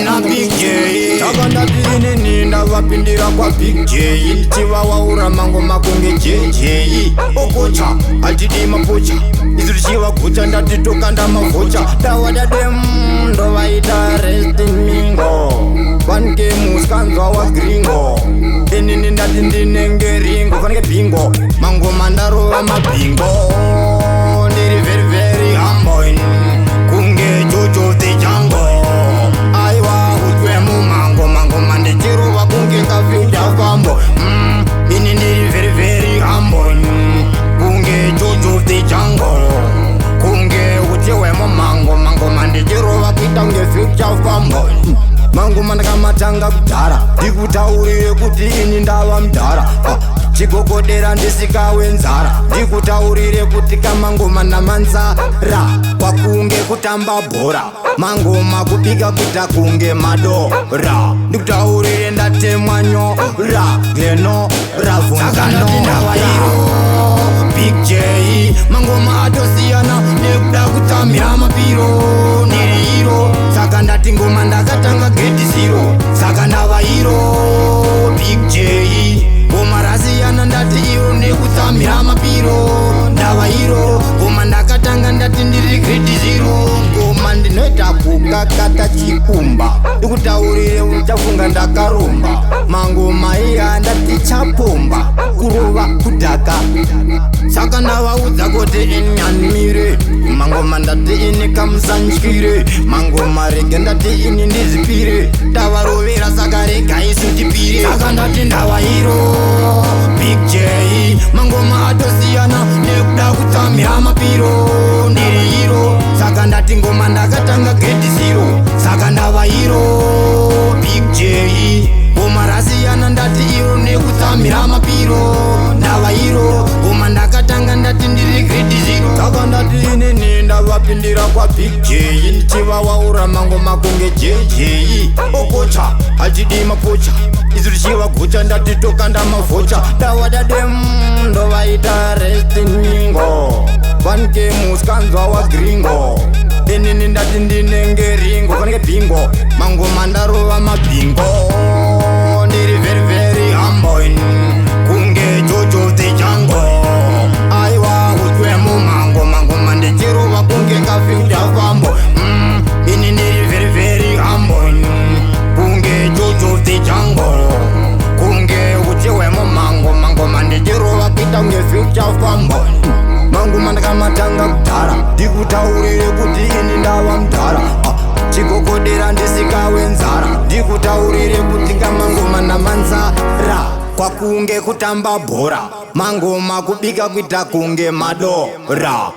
na Big J Takanda tini ndavapindira kwa Big J Chivawaura mango makunge JJ Okocha, altidi mapocha Izurichiva kucha ndatitoka ndamavocha Dawada dem, ndovaita resting mingo Vanke muskanzwa wa gringo Inini ndati ndinenge ringo Vanke bingo, mango mandarova mabingo Ndiri very very humble Kunge jojo the jungle Aiwa utwemu mango mandichiruva kunge kafida fambo Ini ndiri very very humble Kunge jojo the jungle Kunge utiwemu mango mandichiruva kuita unge future fambo Mango mandakamatanga kudhara ndikutaurire kuti ini ndava mudhara chigogodera ndisikawe nzara ndikutaurire kuti kamangoma namanzara kwakunge kutamba bhora mangoma kubika kuita kunge madora ndikutaurire ndatemwa nyora glenora vunzanora Big J mangoma atosiyana nekuda kutsamira mapiro ndiri hiro saka ndati ngoma ndakatanga grade 0 saka ndava hiro Big J ngoma rasiyana ndati iro nekutsamira mapiro ndava hiro ngoma ndakatanga ndati ndiri grade 0 ngoma ndinoita kukakata chikumba ndikutaurire uchafunga ndakarumba mangoma iya ndati chapomba kurova kudhaka saka ndavaudza kuti inyanmire mangoma ndati ini kamusantyire mangoma rege ndati ini ndizipire ndavarovera saka rega isu tipire saka ndati ndava hiro Big J mangoma atosiyana nekuda kutsamira mapiro ndiri hiro saka ndati ngoma ndakatanga grade 0 saka ndava hiro Big J ngoma rasiyana ndati iro nekutsamira mapiro ndava hiro ngoma ndakatanga ndati ndiri grade 0 saka ndati inini ndavapindira kwa Big J ndichivawaura mangoma kunge JJ Okocha altidi mapocha izurichiva gucha ndatitoka ndamavocha ndawada dem ndovaita resting mingo vanke muskanzwa wa gringo inini ndati ndinenge ringo vanke bingo mangoma ndarova mabingo ndiri very very humble kunge jojo the jungle aiwa utwemu mango mandichiruva kunge kafida fambo ini ndiri very very humble kunge jojo the jungle kunge utiwemu mango mandichiruva kuita unge future fambo mangoma ndakamatanga kudhara ndikutaurire kuti ini ndava mudhara chigogodera ndisikawe nzara ndikutaurire kuti kamangoma namanzara kwakunge kutamba bhora mangoma kubika kuita kunge madora